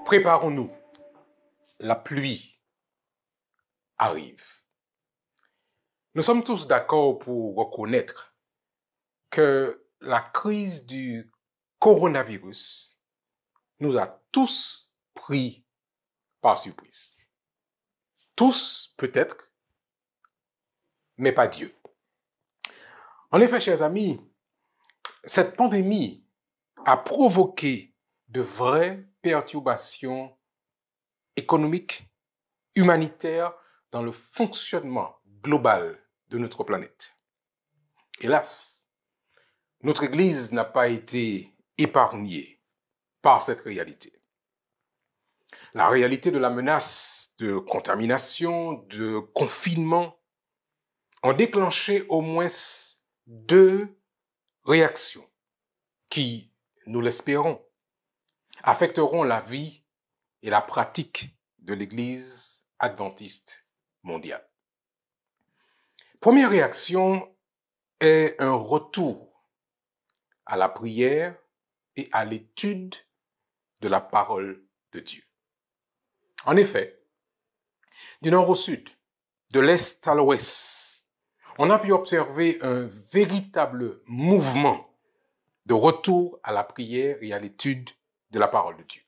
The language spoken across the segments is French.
Préparons-nous, la pluie arrive. Nous sommes tous d'accord pour reconnaître que la crise du coronavirus nous a tous pris par surprise. Tous, peut-être, mais pas Dieu. En effet, chers amis, cette pandémie a provoqué de vraies perturbations économiques, humanitaires dans le fonctionnement global de notre planète. Hélas, notre Église n'a pas été épargnée par cette réalité. La réalité de la menace de contamination, de confinement, ont déclenché au moins 2 réactions qui, nous l'espérons, affecteront la vie et la pratique de l'Église adventiste mondiale. Première réaction est un retour à la prière et à l'étude de la parole de Dieu. En effet, du nord au sud, de l'est à l'ouest, on a pu observer un véritable mouvement de retour à la prière et à l'étude de la parole de Dieu.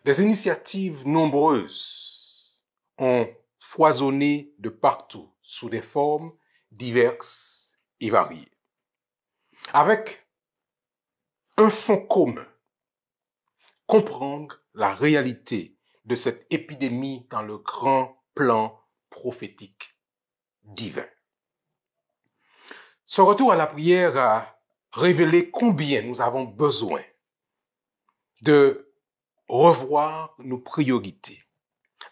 Des initiatives nombreuses ont foisonné de partout sous des formes diverses et variées. Avec un fond commun, comprendre la réalité de cette épidémie dans le grand plan prophétique divin. Ce retour à la prière a révélé combien nous avons besoin de revoir nos priorités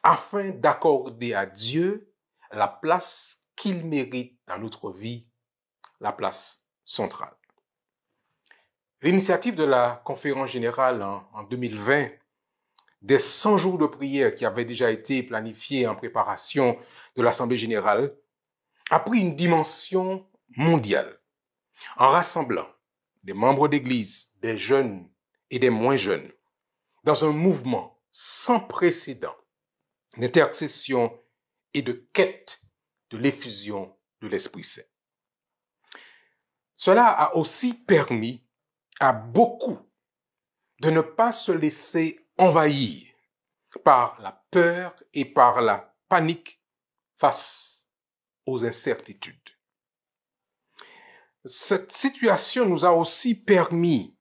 afin d'accorder à Dieu la place qu'il mérite dans notre vie, la place centrale. L'initiative de la conférence générale en 2020 des 100 jours de prière qui avaient déjà été planifiés en préparation de l'Assemblée générale a pris une dimension mondiale en rassemblant des membres d'Église, des jeunes et des moins jeunes dans un mouvement sans précédent d'intercession et de quête de l'effusion de l'Esprit Saint. Cela a aussi permis à beaucoup de ne pas se laisser envahir par la peur et par la panique face aux incertitudes. Cette situation nous a aussi permis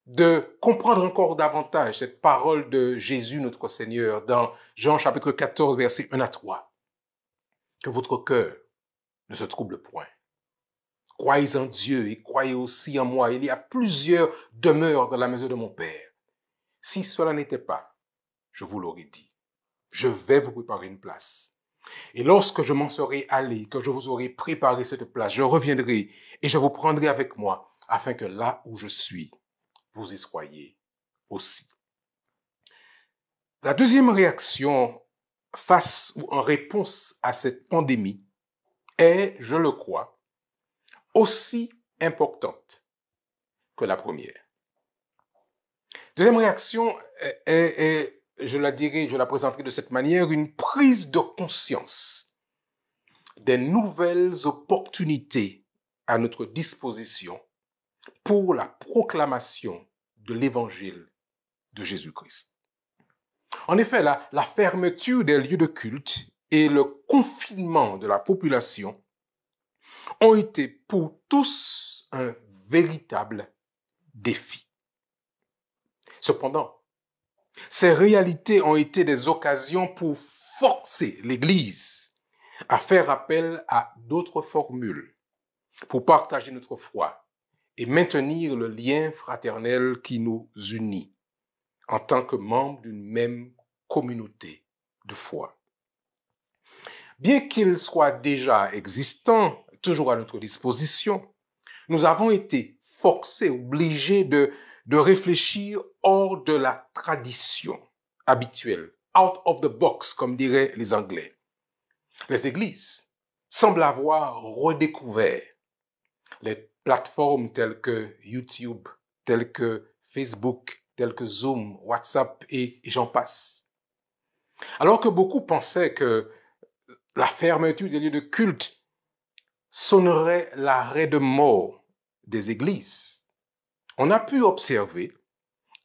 de comprendre encore davantage cette parole de Jésus notre Seigneur dans Jean chapitre 14, versets 1 à 3. Que votre cœur ne se trouble point. Croyez en Dieu et croyez aussi en moi. Il y a plusieurs demeures dans la maison de mon Père. Si cela n'était pas, je vous l'aurais dit. Je vais vous préparer une place. Et lorsque je m'en serai allé, que je vous aurai préparé cette place, je reviendrai et je vous prendrai avec moi, afin que là où je suis, vous y soyez aussi. La deuxième réaction face ou en réponse à cette pandémie est, je le crois, aussi importante que la première. Deuxième réaction est, je la présenterai de cette manière, une prise de conscience des nouvelles opportunités à notre disposition pour la proclamation de l'évangile de Jésus-Christ. En effet, la fermeture des lieux de culte et le confinement de la population ont été pour tous un véritable défi. Cependant, ces réalités ont été des occasions pour forcer l'Église à faire appel à d'autres formules pour partager notre foi et maintenir le lien fraternel qui nous unit en tant que membres d'une même communauté de foi. Bien qu'il soit déjà existant, toujours à notre disposition, nous avons été forcés, obligés de réfléchir hors de la tradition habituelle, out of the box, comme diraient les Anglais. Les églises semblent avoir redécouvert les plateformes telles que YouTube, telles que Facebook, telles que Zoom, WhatsApp et j'en passe. Alors que beaucoup pensaient que la fermeture des lieux de culte sonnerait l'arrêt de mort des églises, on a pu observer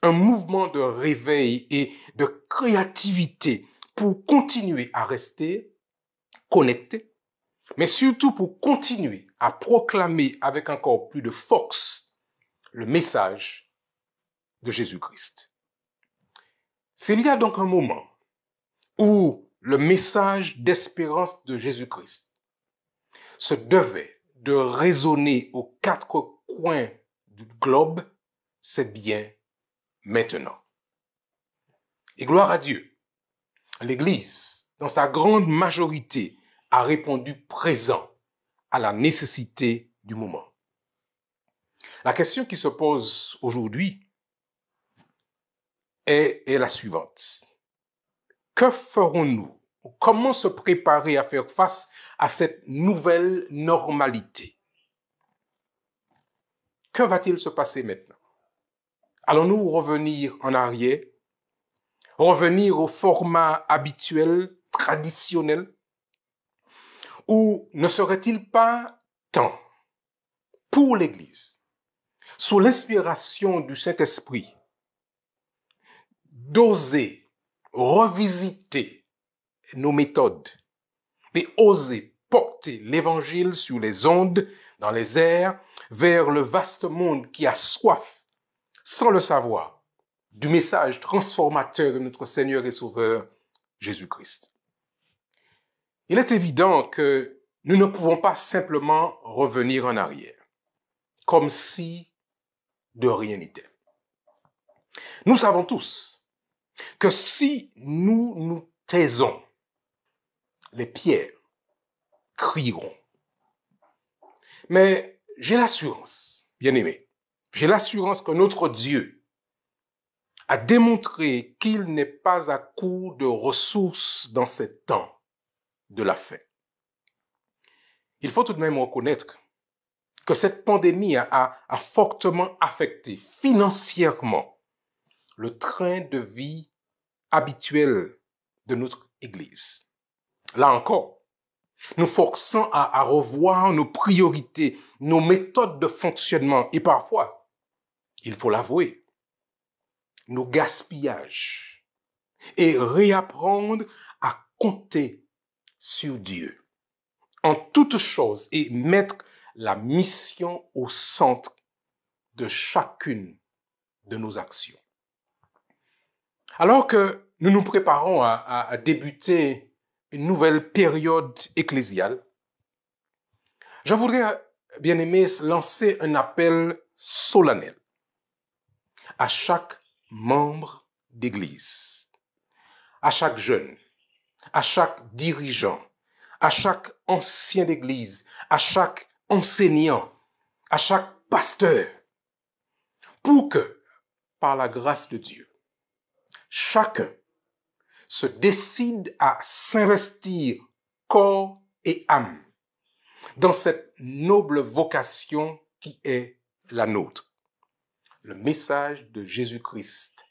un mouvement de réveil et de créativité pour continuer à rester connectés, mais surtout pour continuer à proclamer avec encore plus de force le message de Jésus-Christ. S'il y a donc un moment où le message d'espérance de Jésus-Christ se devait de résonner aux quatre coins du globe, c'est bien maintenant. Et gloire à Dieu, l'Église, dans sa grande majorité, a répondu présent à la nécessité du moment. La question qui se pose aujourd'hui est la suivante. Que ferons-nous? Comment se préparer à faire face à cette nouvelle normalité? Que va-t-il se passer maintenant? Allons-nous revenir en arrière? Revenir au format habituel, traditionnel? Ou ne serait-il pas temps pour l'Église, sous l'inspiration du Saint-Esprit, d'oser revisiter nos méthodes et oser porter l'Évangile sur les ondes, dans les airs, vers le vaste monde qui a soif, sans le savoir, du message transformateur de notre Seigneur et Sauveur Jésus-Christ. Il est évident que nous ne pouvons pas simplement revenir en arrière, comme si de rien n'était. Nous savons tous que si nous nous taisons, les pierres crieront. Mais j'ai l'assurance, bien-aimés, j'ai l'assurance que notre Dieu a démontré qu'il n'est pas à court de ressources dans ces temps de la fin. Il faut tout de même reconnaître que cette pandémie a fortement affecté financièrement le train de vie habituel de notre Église. Là encore, nous forçant à revoir nos priorités, nos méthodes de fonctionnement et parfois, il faut l'avouer, nos gaspillages et réapprendre à compter sur Dieu en toutes choses et mettre la mission au centre de chacune de nos actions. Alors que nous nous préparons à débuter une nouvelle période ecclésiale, je voudrais, bien aimés, lancer un appel solennel à chaque membre d'Église, à chaque jeune, à chaque dirigeant, à chaque ancien d'Église, à chaque enseignant, à chaque pasteur, pour que, par la grâce de Dieu, chacun se décide à s'investir corps et âme dans cette noble vocation qui est la nôtre, le message de Jésus-Christ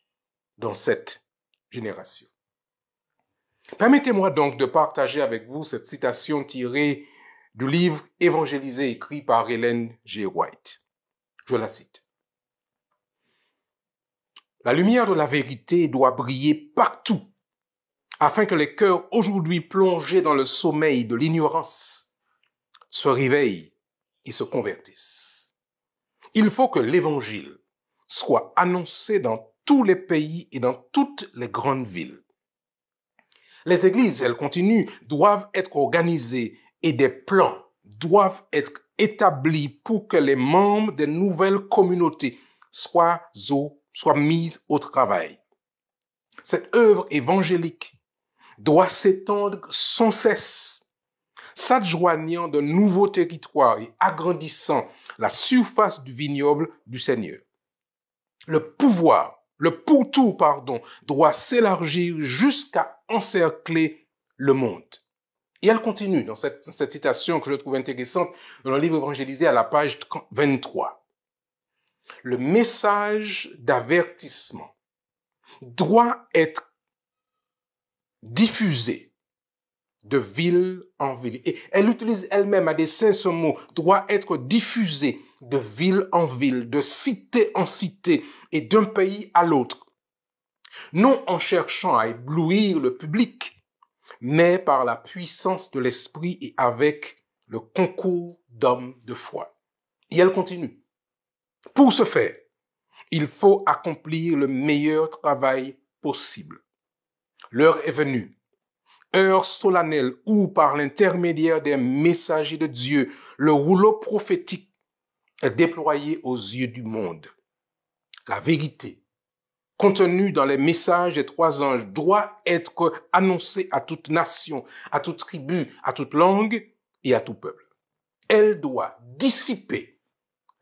dans cette génération. Permettez-moi donc de partager avec vous cette citation tirée du livre Évangéliser écrit par Ellen G. White. Je la cite. La lumière de la vérité doit briller partout afin que les cœurs aujourd'hui plongés dans le sommeil de l'ignorance se réveillent et se convertissent. Il faut que l'Évangile soit annoncé dans tous les pays et dans toutes les grandes villes. Les églises, elles continuent, doivent être organisées et des plans doivent être établis pour que les membres des nouvelles communautés soient mis au travail. Cette œuvre évangélique doit s'étendre sans cesse, s'adjoignant de nouveaux territoires et agrandissant la surface du vignoble du Seigneur. Le pourtour, doit s'élargir jusqu'à encercler le monde. Et elle continue dans cette citation que je trouve intéressante dans le livre évangélisé à la page 23. Le message d'avertissement doit être diffusé de ville en ville. Et elle utilise elle-même à dessein ce mot, doit être diffusé de ville en ville, de cité en cité et d'un pays à l'autre. Non en cherchant à éblouir le public, mais par la puissance de l'esprit et avec le concours d'hommes de foi. Et elle continue. Pour ce faire, il faut accomplir le meilleur travail possible. L'heure est venue, heure solennelle où, par l'intermédiaire des messagers de Dieu, le rouleau prophétique est déployé aux yeux du monde. La vérité, contenue dans les messages des 3 anges, doit être annoncée à toute nation, à toute tribu, à toute langue et à tout peuple. Elle doit dissiper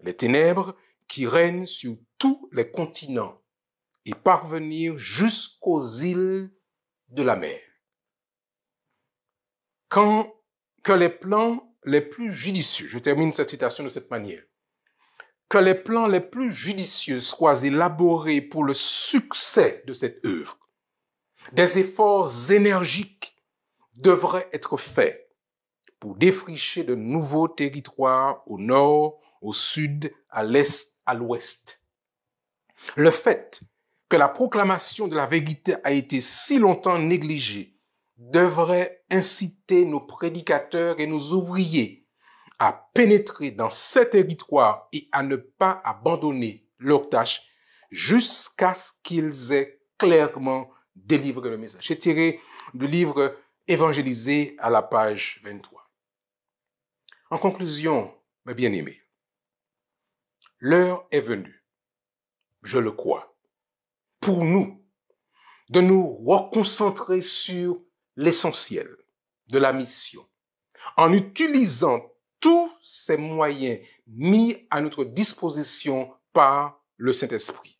les ténèbres qui règnent sur tous les continents et parvenir jusqu'aux îles de la mer. Que les plans les plus judicieux, je termine cette citation de cette manière, que les plans les plus judicieux soient élaborés pour le succès de cette œuvre. Des efforts énergiques devraient être faits pour défricher de nouveaux territoires au nord, au sud, à l'est, à l'ouest. Le fait que la proclamation de la vérité a été si longtemps négligée devrait inciter nos prédicateurs et nos ouvriers à pénétrer dans ces territoires et à ne pas abandonner leur tâche jusqu'à ce qu'ils aient clairement délivré le message. J'ai tiré du livre Évangélisé à la page 23. En conclusion, mes bien-aimés, l'heure est venue, je le crois, pour nous de nous reconcentrer sur l'essentiel de la mission, en utilisant tous ces moyens mis à notre disposition par le Saint-Esprit.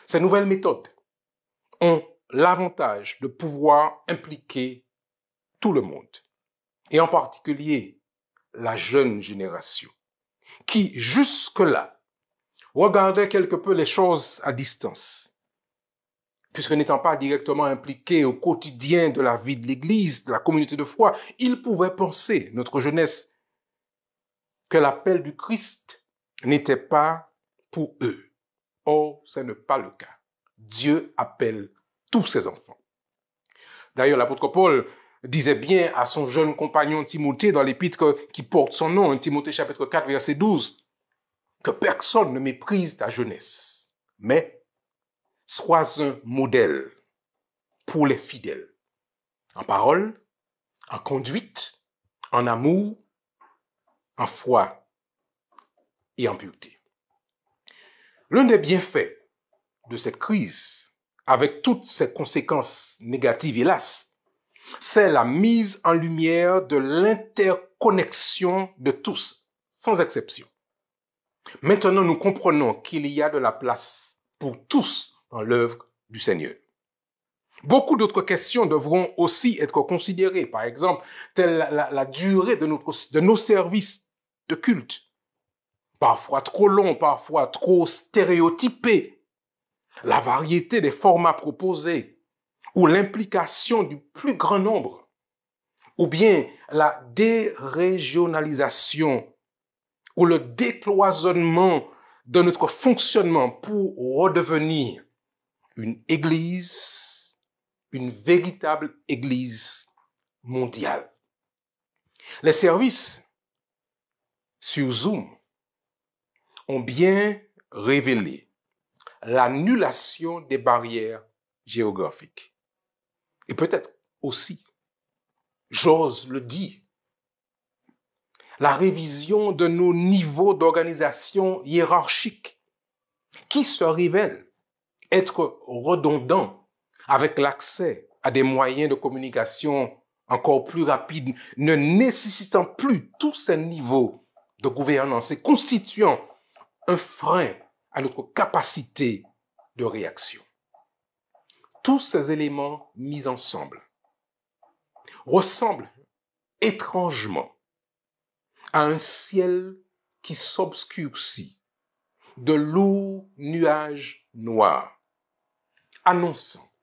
Ces nouvelles méthodes ont l'avantage de pouvoir impliquer tout le monde, et en particulier la jeune génération, qui jusque-là regardait quelque peu les choses à distance, puisque n'étant pas directement impliqués au quotidien de la vie de l'Église, de la communauté de foi, ils pouvaient penser, notre jeunesse, que l'appel du Christ n'était pas pour eux. Or, ce n'est pas le cas. Dieu appelle tous ses enfants. D'ailleurs, l'apôtre Paul disait bien à son jeune compagnon Timothée dans l'épître qui porte son nom, Timothée chapitre 4, verset 12, que personne ne méprise ta jeunesse, mais sois un modèle pour les fidèles, en parole, en conduite, en amour, en foi et en pureté. L'un des bienfaits de cette crise, avec toutes ses conséquences négatives, hélas, c'est la mise en lumière de l'interconnexion de tous, sans exception. Maintenant, nous comprenons qu'il y a de la place pour tous dans l'œuvre du Seigneur. Beaucoup d'autres questions devront aussi être considérées, par exemple, telle la durée de nos services de culte, parfois trop longs, parfois trop stéréotypés, la variété des formats proposés, ou l'implication du plus grand nombre, ou bien la dérégionalisation, ou le décloisonnement de notre fonctionnement pour redevenir une église, une véritable église mondiale. Les services sur Zoom ont bien révélé l'annulation des barrières géographiques. Et peut-être aussi, j'ose le dire, la révision de nos niveaux d'organisation hiérarchique qui se révèlent être redondants avec l'accès à des moyens de communication encore plus rapides, ne nécessitant plus tous ces niveaux de gouvernance et constituant un frein à notre capacité de réaction. Tous ces éléments mis ensemble ressemblent étrangement à un ciel qui s'obscurcit, de lourds nuages noirs, annonçant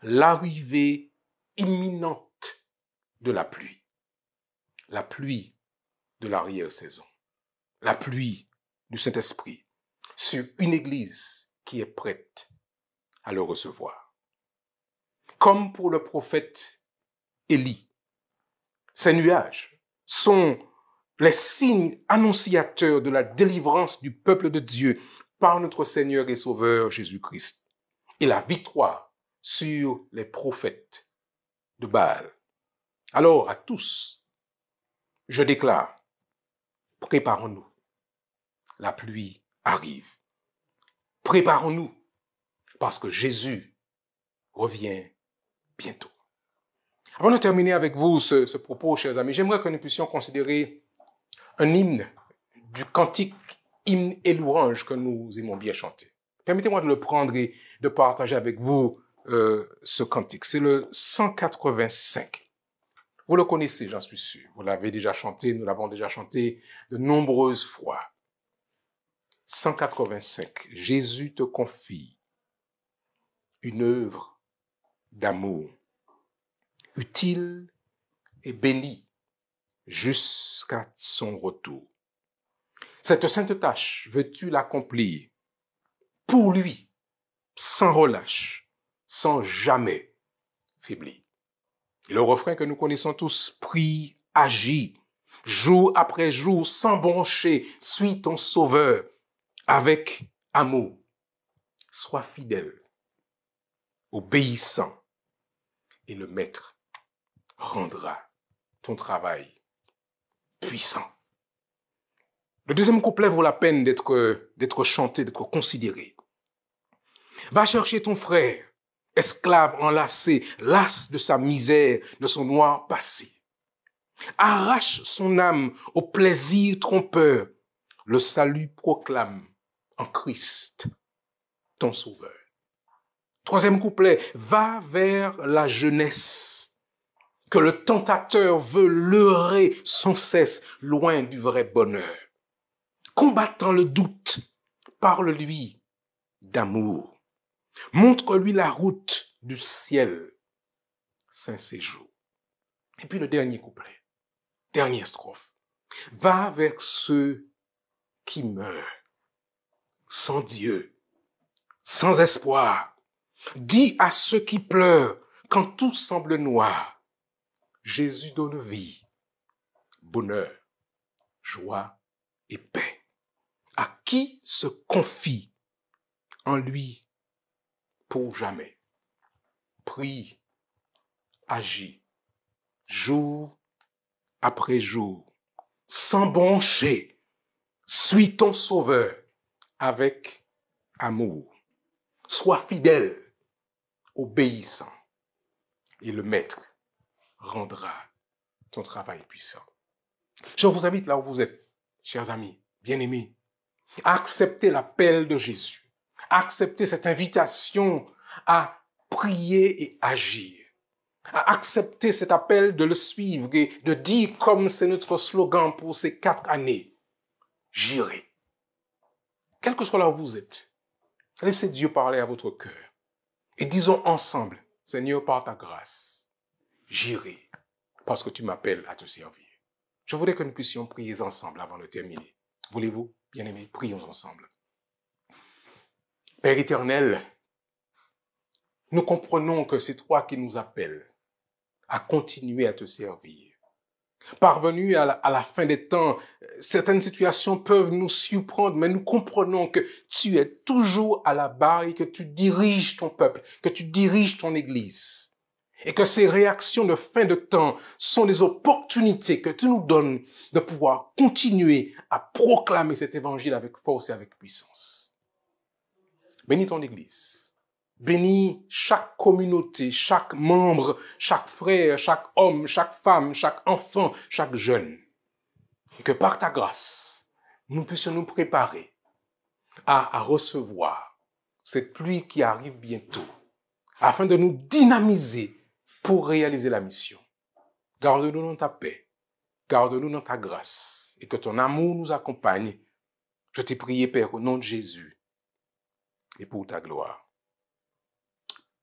l'arrivée imminente de la pluie de l'arrière-saison, la pluie du Saint-Esprit sur une église qui est prête à le recevoir. Comme pour le prophète Élie, ces nuages sont les signes annonciateurs de la délivrance du peuple de Dieu par notre Seigneur et Sauveur Jésus-Christ et la victoire sur les prophètes de Baal. Alors, à tous, je déclare, préparons-nous. La pluie arrive. Préparons-nous parce que Jésus revient bientôt. Avant de terminer avec vous ce propos, chers amis, j'aimerais que nous puissions considérer un hymne du cantique, hymne et louange que nous aimons bien chanter. Permettez-moi de le prendre et de partager avec vous ce cantique. C'est le 185. Vous le connaissez, j'en suis sûr. Vous l'avez déjà chanté, nous l'avons déjà chanté de nombreuses fois. 185. Jésus te confie une œuvre d'amour, utile et bénie jusqu'à son retour. Cette sainte tâche, veux-tu l'accomplir pour lui, sans relâche, sans jamais faiblir. Et le refrain que nous connaissons tous, prie, agis, jour après jour, sans broncher, suis ton sauveur avec amour. Sois fidèle, obéissant, et le maître rendra ton travail puissant. Le deuxième couplet vaut la peine d'être chanté, d'être considéré. Va chercher ton frère, esclave enlacé, las de sa misère, de son noir passé. Arrache son âme au plaisir trompeur. Le salut proclame en Christ, ton sauveur. Troisième couplet, va vers la jeunesse, que le tentateur veut leurrer sans cesse, loin du vrai bonheur. Combattant le doute, parle-lui d'amour. Montre-lui la route du ciel, saint séjour. Et puis le dernier couplet, dernière strophe. Va vers ceux qui meurent, sans Dieu, sans espoir. Dis à ceux qui pleurent, quand tout semble noir, Jésus donne vie, bonheur, joie et paix. À qui se confie en lui pour jamais. Prie, agis, jour après jour, sans broncher, suis ton sauveur avec amour. Sois fidèle, obéissant, et le maître rendra ton travail puissant. Je vous invite là où vous êtes, chers amis, bien-aimés, à accepter l'appel de Jésus, à accepter cette invitation à prier et agir, à accepter cet appel de le suivre et de dire comme c'est notre slogan pour ces 4 années, j'irai. Quel que soit là où vous êtes, laissez Dieu parler à votre cœur et disons ensemble, Seigneur, par ta grâce, j'irai parce que tu m'appelles à te servir. Je voudrais que nous puissions prier ensemble avant de terminer. Voulez-vous, bien-aimés, prions ensemble. Père éternel, nous comprenons que c'est toi qui nous appelles à continuer à te servir. Parvenus à la fin des temps, certaines situations peuvent nous surprendre, mais nous comprenons que tu es toujours à la barre et que tu diriges ton peuple, que tu diriges ton Église. Et que ces réactions de fin de temps sont des opportunités que tu nous donnes de pouvoir continuer à proclamer cet évangile avec force et avec puissance. Bénis ton Église. Bénis chaque communauté, chaque membre, chaque frère, chaque homme, chaque femme, chaque enfant, chaque jeune. Et que par ta grâce, nous puissions nous préparer à recevoir cette pluie qui arrive bientôt, afin de nous dynamiser pour réaliser la mission. Garde-nous dans ta paix Garde-nous dans ta grâce et que ton amour nous accompagne. Je t'ai prié, Père, au nom de Jésus et pour ta gloire.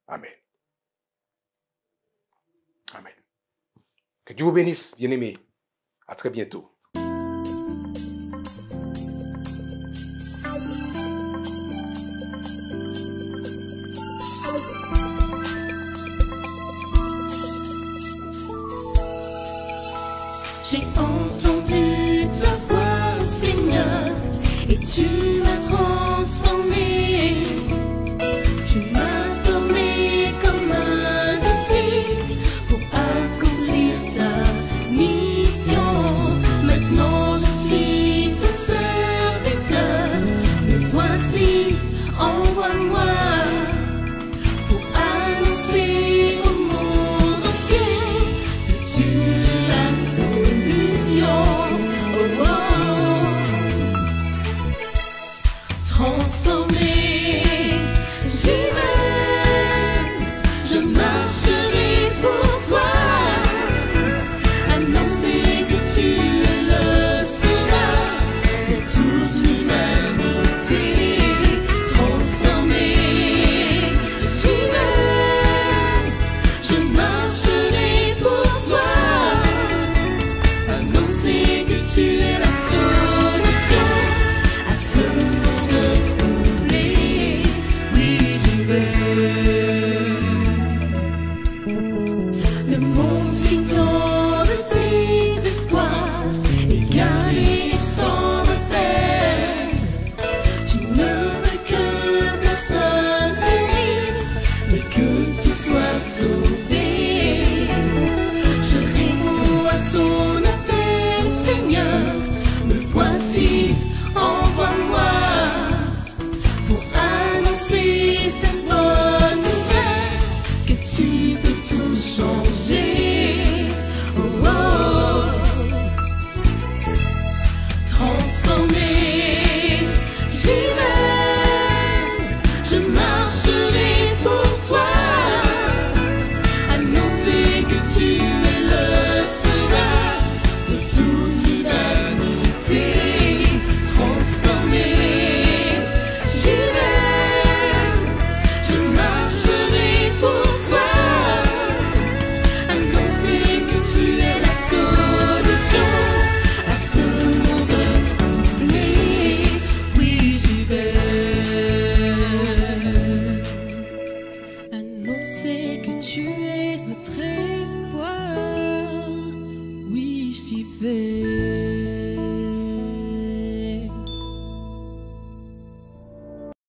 Amen. Amen. Que Dieu vous bénisse, bien-aimés. À très bientôt.